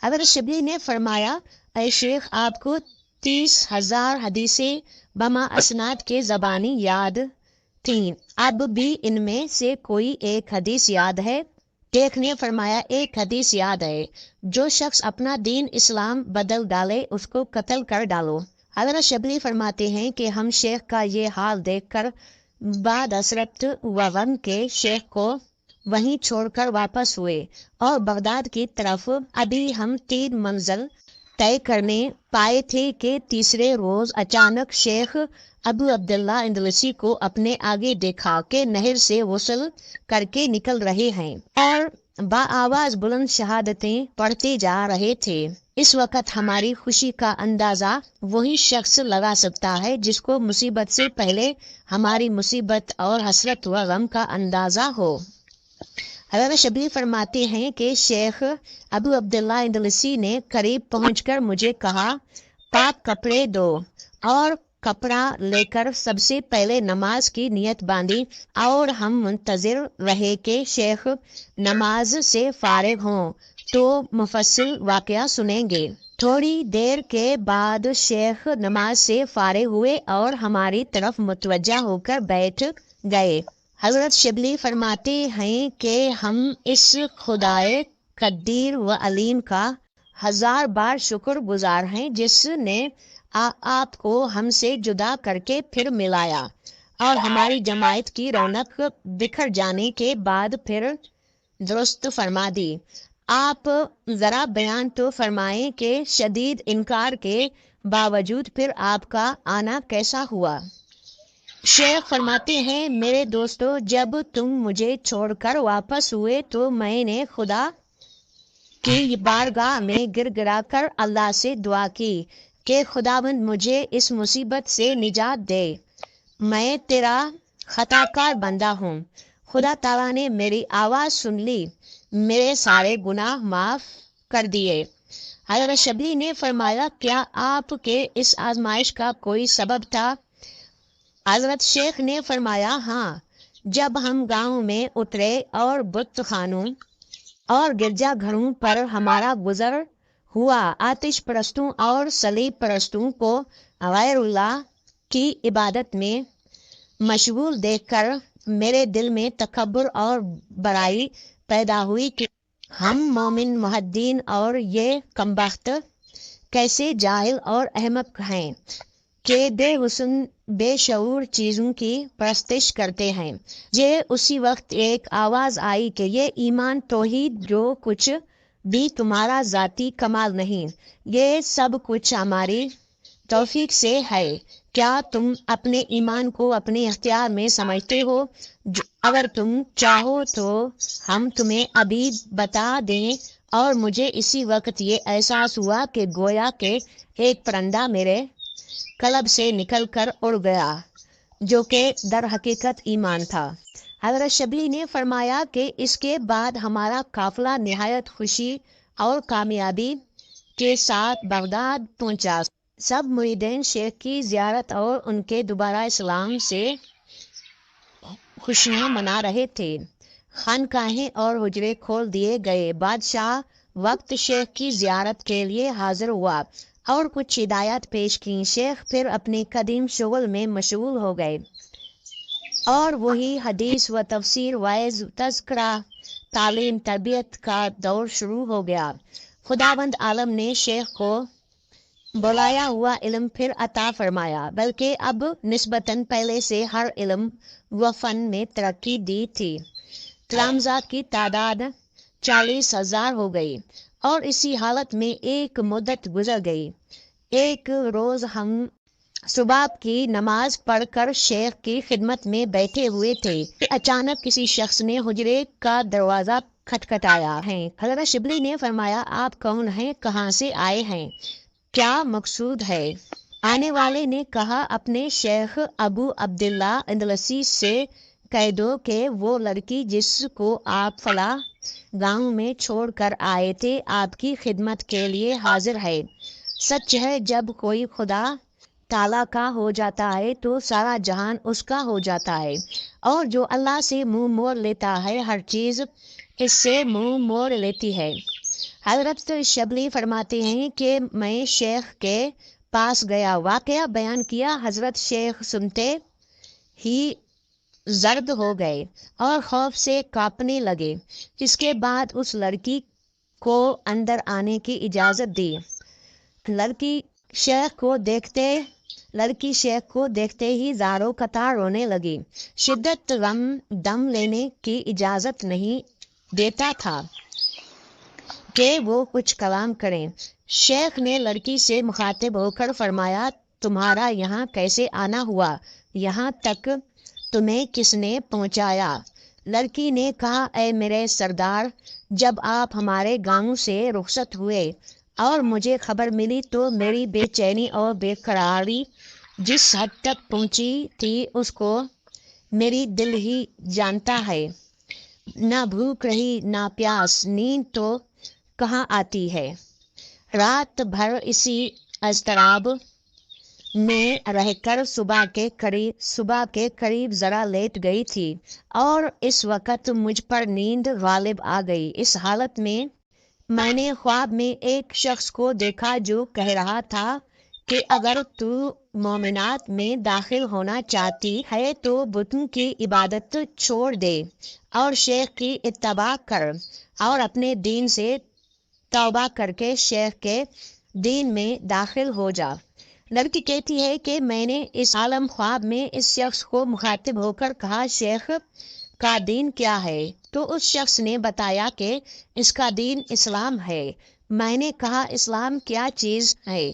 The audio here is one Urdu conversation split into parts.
حضرت شبلی نے فرمایا اے شیخ آپ کو 30,000 حدیثیں بما اسناد کے زبانی یاد تھیں، اب بھی ان میں سے کوئی ایک حدیث یاد ہے؟ شیخ نے فرمایا ایک حدیث یاد ہے، جو شخص اپنا دین اسلام بدل ڈالے اس کو قتل کر ڈالو۔ حضرت شبلی فرماتے ہیں کہ ہم شیخ کا یہ حال دیکھ کر بعد حضرت وغن کے شیخ کو وہیں چھوڑ کر واپس ہوئے اور بغداد کی طرف ابھی ہم 3 منزل طے کرنے پائے تھے کہ تیسرے روز اچانک شیخ ابو عبداللہ اندلسی کو اپنے آگے دیکھا کہ نہر سے غسل کر کے نکل رہے ہیں اور بآواز بلند شہادتیں پڑھتے جا رہے تھے۔ اس وقت ہماری خوشی کا اندازہ وہی شخص لگا سکتا ہے جس کو مصیبت سے پہلے ہماری مصیبت اور حسرت و غم کا اندازہ ہو۔ حضرت شبلی فرماتے ہیں کہ شیخ ابو عبداللہ اندلسی نے قریب پہنچ کر مجھے کہا پاک کپڑے دو، اور کپڑا لے کر سب سے پہلے نماز کی نیت باندھی اور ہم منتظر رہے کہ شیخ نماز سے فارغ ہوں تو مفصل واقعہ سنیں گے۔ تھوڑی دیر کے بعد شیخ نماز سے فارغ ہوئے اور ہماری طرف متوجہ ہو کر بیٹھ گئے۔ حضرت شبلی فرماتے ہیں کہ ہم اس خدائے قدیر و علیم کا 1000 بار شکر گزار ہیں جس نے آپ کو ہم سے جدا کر کے پھر ملایا اور ہماری جماعت کی رونق بکھر جانے کے بعد پھر درست فرما دی۔ آپ ذرا بیان تو فرمائیں کہ شدید انکار کے باوجود پھر آپ کا آنا کیسا ہوا؟ شیخ فرماتے ہیں میرے دوستو، جب تم مجھے چھوڑ کر واپس ہوئے تو میں نے خدا کی بارگاہ میں گر گرا کر اللہ سے دعا کی کہ خداوند مجھے اس مصیبت سے نجات دے، میں تیرا خطا کار بندہ ہوں۔ خدا تعالیٰ نے میری آواز سن لی، میرے سارے گناہ معاف کر دیے۔ حضرت شبلی نے فرمایا کیا آپ کے اس آزمائش کا کوئی سبب تھا؟ حضرت شیخ نے فرمایا ہاں، جب ہم گاؤں میں اترے اور بت خانوں اور گرجا گھروں پر ہمارا گزر ہوا، آتش پرستوں اور صلیب پرستوں کو غیر اللہ کی عبادت میں مشغول دیکھ کر میرے دل میں تکبر اور برائی پیدا ہوئی کہ ہم مومن محدین اور یہ کمبخت کیسے جاہل اور احمق ہیں کہ بے حسن بے شعور چیزوں کی پرستش کرتے ہیں۔ یہ اسی وقت ایک آواز آئی کہ یہ ایمان توحید جو کچھ بھی تمہارا ذاتی کمال نہیں، یہ سب کچھ ہماری توفیق سے ہے۔ کیا تم اپنے ایمان کو اپنے اختیار میں سمجھتے ہو؟ اگر تم چاہو تو ہم تمہیں ابھی بتا دیں۔ اور مجھے اسی وقت یہ احساس ہوا کہ گویا کہ ایک پرندہ میرے قلب سے نکل کر اڑ گیا، جو کہ در حقیقت ایمان تھا۔ حضرت شبلی نے فرمایا کہ اس کے بعد ہمارا قافلہ نہایت خوشی اور کامیابی کے ساتھ بغداد پہنچا۔ سب مریدین شیخ کی زیارت اور ان کے دوبارہ اسلام سے خوشیاں منا رہے تھے۔ خانقاہیں اور حجرے کھول دیے گئے۔ بادشاہ وقت شیخ کی زیارت کے لیے حاضر ہوا اور کچھ ہدایات پیش کی۔ شیخ پھر اپنے قدیم شغل میں مشغول ہو گئے اور وہی حدیث و تفسیر، وعظ، تذکرہ، تعلیم، تربیت کا دور شروع ہو گیا۔ خداوند عالم نے شیخ کو بلایا ہوا علم پھر عطا فرمایا، بلکہ اب نسبتاً پہلے سے ہر علم و فن میں ترقی دی تھی۔ تلامذات کی تعداد 40,000 ہو گئی اور اسی حالت میں ایک مدت گزر گئی۔ ایک روز ہم صبح کی نماز پڑھ کر شیخ کی خدمت میں بیٹھے ہوئے تھے کہ اچانک کسی شخص نے حجرے کا دروازہ کھٹکھٹایا ہے۔ حضرت شبلی نے فرمایا آپ کون ہیں، کہاں سے آئے ہیں، کیا مقصود ہے؟ آنے والے نے کہا اپنے شیخ ابو عبداللہ اندلسی سے کہہ دو کہ وہ لڑکی جس کو آپ فلاں گاؤں میں چھوڑ کر آئے تھے آپ کی خدمت کے لیے حاضر ہے۔ سچ ہے جب کوئی خدا تعالیٰ کا ہو جاتا ہے تو سارا جہان اس کا ہو جاتا ہے، اور جو اللہ سے منہ موڑ لیتا ہے ہر چیز اس سے منہ موڑ لیتی ہے۔ حضرت شبلی فرماتے ہیں کہ میں شیخ کے پاس گیا، واقعہ بیان کیا۔ حضرت شیخ سنتے ہی زرد ہو گئے اور خوف سے کانپنے لگے۔ اس کے بعد اس لڑکی کو اندر آنے کی اجازت دی۔ لڑکی شیخ کو دیکھتے ہی زاروں قطار رونے لگی۔ شدت غم دم لینے کی اجازت نہیں دیتا تھا کہ وہ کچھ کلام کریں۔ شیخ نے لڑکی سے مخاطب ہو کر فرمایا، تمہارا یہاں کیسے آنا ہوا؟ یہاں تک تمہیں کس نے پہنچایا؟ لڑکی نے کہا، اے میرے سردار، جب آپ ہمارے گاؤں سے رخصت ہوئے اور مجھے خبر ملی تو میری بے چینی اور بے قراری جس حد تک پہنچی تھی اس کو میری دل ہی جانتا ہے۔ نہ بھوک رہی نہ پیاس، نیند تو کہاں آتی ہے۔ رات بھر اسی اضطراب میں رہ کر صبح کے قریب ذرا لیٹ گئی تھی اور اس وقت مجھ پر نیند غالب آ گئی۔ اس حالت میں میں نے خواب میں ایک شخص کو دیکھا جو کہہ رہا تھا کہ اگر تو مومنات میں داخل ہونا چاہتی ہے تو بتوں کی عبادت چھوڑ دے اور شیخ کی اتباع کر اور اپنے دین سے توبہ کر کے شیخ کے دین میں داخل ہو جا۔ لڑکی کہتی ہے کہ میں نے اس عالم خواب میں اس شخص کو مخاطب ہو کر کہا، شیخ کا دین کیا ہے؟ تو اس شخص نے بتایا کہ اس کا دین اسلام ہے۔ میں نے کہا، اسلام کیا چیز ہے؟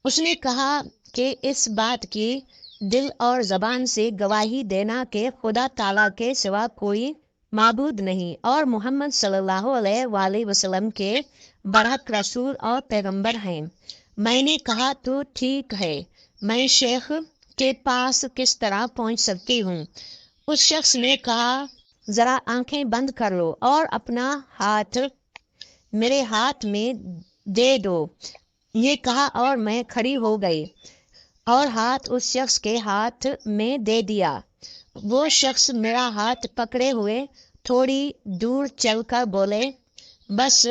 اس نے کہا کہ اس بات کی دل اور زبان سے گواہی دینا کہ خدا تعالیٰ کے سوا کوئی معبود نہیں اور محمد صلی اللہ علیہ وآلہ وسلم کے برحق رسول اور پیغمبر ہیں۔ میں نے کہا، تو ٹھیک ہے، میں شیخ کے پاس کس طرح پہنچ سکتی ہوں؟ اس شخص نے کہا، ذرا آنکھیں بند کر لو اور اپنا ہاتھ میرے ہاتھ میں دے دو۔ یہ کہا اور میں کھڑی ہو گئی اور ہاتھ اس شخص کے ہاتھ میں دے دیا۔ وہ شخص میرا ہاتھ پکڑے ہوئے تھوڑی دور چل کر بولے، بس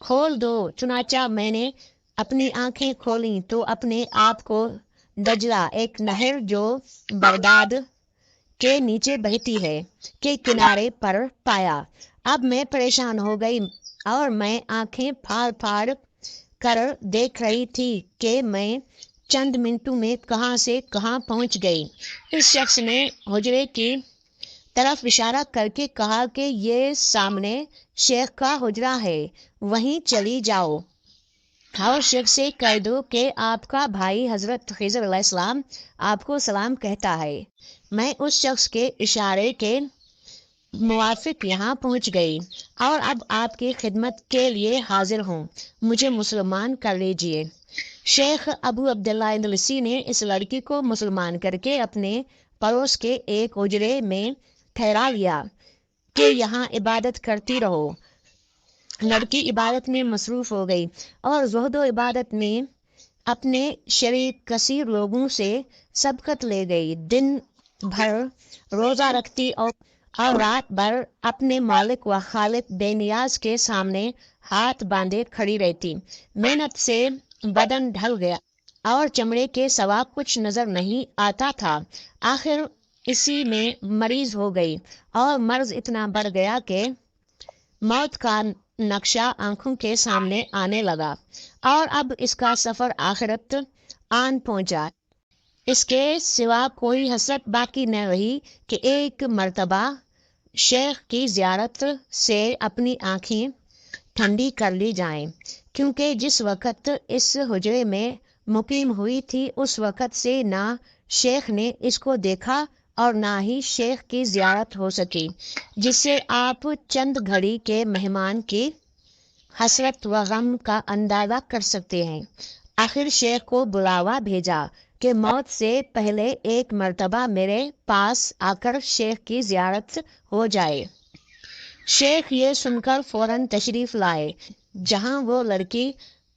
کھول دو۔ چنانچہ میں نے اپنی آنکھیں کھولیں تو اپنے آپ کو دجلہ، ایک نہر جو بغداد کے نیچے بہتی ہے، کے کنارے پر پایا۔ اب میں پریشان ہو گئی اور میں آنکھیں پھاڑ پھاڑ کر دیکھ رہی تھی کہ میں چند منٹوں میں کہاں سے کہاں پہنچ گئی۔ اس شخص نے حجرے کی طرف اشارہ کر کے کہا کہ یہ سامنے شیخ کا حجرہ ہے، وہیں چلی جاؤ اور شیخ سے کہہ دو کہ آپ کا بھائی حضرت خضر علیہ السلام آپ کو سلام کہتا ہے۔ میں اس شخص کے اشارے کے موافق یہاں پہنچ گئی اور اب آپ کی خدمت کے لیے حاضر ہوں، مجھے مسلمان کر لیجیے۔ شیخ ابو عبداللہ اندلسی نے اس لڑکی کو مسلمان کر کے اپنے پڑوس کے ایک حجرے میں ٹھہرا لیا کہ یہاں عبادت کرتی رہو۔ لڑکی عبادت میں مصروف ہو گئی اور زہد و عبادت میں اپنے شریک کثیر لوگوں سے سبقت لے گئی۔ دن بھر روزہ رکھتی اور رات بھر اپنے مالک و خالق بے نیاز کے سامنے ہاتھ باندھے کھڑی رہتی۔ محنت سے بدن ڈھل گیا اور چمڑے کے سوا کچھ نظر نہیں آتا تھا۔ آخر اسی میں مریض ہو گئی اور مرض اتنا بڑھ گیا کہ موت کا نقشہ آنکھوں کے سامنے آنے لگا اور اب اس کا سفر آخرت آن پہنچا۔ اس کے سوا کوئی حسرت باقی نہ رہی کہ ایک مرتبہ شیخ کی زیارت سے اپنی آنکھیں ٹھنڈی کر لی جائیں، کیونکہ جس وقت اس حجرے میں مقیم ہوئی تھی اس وقت سے نہ شیخ نے اس کو دیکھا اور نہ ہی شیخ کی زیارت ہو سکی، جس سے آپ چند گھڑی کے مہمان کی حسرت و غم کا اندازہ کر سکتے ہیں۔ آخر شیخ کو بلاوا بھیجا کہ موت سے پہلے ایک مرتبہ میرے پاس آ کر شیخ کی زیارت ہو جائے۔ شیخ یہ سن کر فوراً تشریف لائے۔ جہاں وہ لڑکی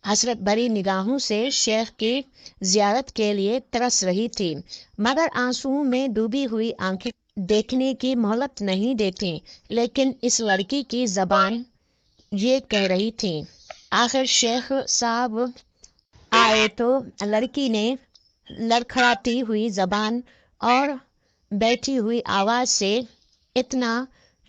حسرت بھری نگاہوں سے شیخ کی زیارت کے لیے ترس رہی تھی، مگر آنسوؤں میں ڈوبی ہوئی آنکھیں دیکھنے کی مہلت نہیں دیتی، لیکن اس لڑکی کی زبان یہ کہہ رہی تھی، آخر شیخ صاحب آئے تو لڑکی نے لڑکھڑاتی ہوئی زبان اور بیٹھی ہوئی آواز سے اتنا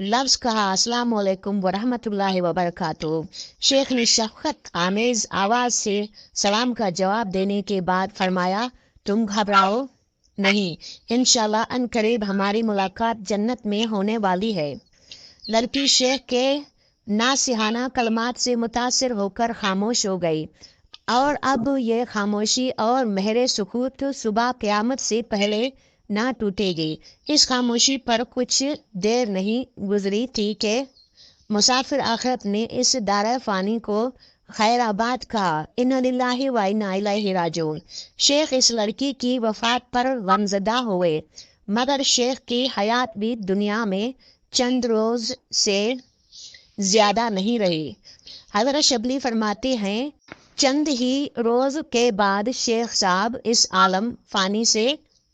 لفظ کہا، السلام علیکم ورحمۃ اللہ وبرکاتہ۔ شیخ نے شفقت آمیز آواز سے سلام کا جواب دینے کے بعد فرمایا، تم گھبراؤ نہیں، انشاءاللہ ان قریب ہماری ملاقات جنت میں ہونے والی ہے۔ لڑکی شیخ کے ناصحانہ کلمات سے متاثر ہو کر خاموش ہو گئی، اور اب یہ خاموشی اور مہر سکوت صبح قیامت سے پہلے نہ ٹوٹے گی۔ اس خاموشی پر کچھ دیر نہیں گزری تھی کہ مسافر آخرت نے اس دار فانی کو خیر آباد کہا، انا للہ و انا الیہ راجعون۔ شیخ اس لڑکی کی وفات پر غمزدہ ہوئے، مگر شیخ کی حیات بھی دنیا میں چند روز سے زیادہ نہیں رہی۔ حضرت شبلی فرماتے ہیں، چند ہی روز کے بعد شیخ صاحب اس عالم فانی سے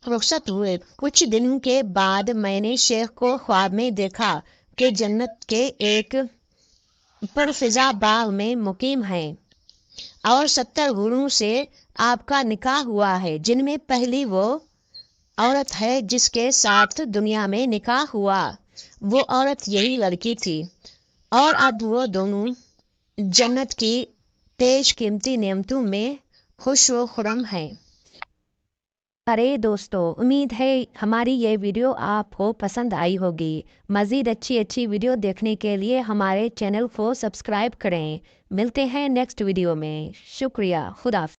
رخصت ہوئے۔ کچھ دنوں کے بعد میں نے شیخ کو خواب میں دیکھا کہ جنت کے ایک پرفضا باغ میں مقیم ہیں اور 70 حوروں سے آپ کا نکاح ہوا ہے، جن میں پہلی وہ عورت ہے جس کے ساتھ دنیا میں نکاح ہوا، وہ عورت یہی لڑکی تھی، اور اب وہ دونوں جنت کی تیج قیمتی نعمتوں میں خوش و خرم ہیں۔ ارے دوستو، امید ہے ہماری یہ ویڈیو آپ کو پسند آئی ہوگی۔ مزید اچھی ویڈیو دیکھنے کے لیے ہمارے چینل کو سبسکرائب کریں۔ ملتے ہیں نیکسٹ ویڈیو میں۔ شکریہ، خدا حافظ۔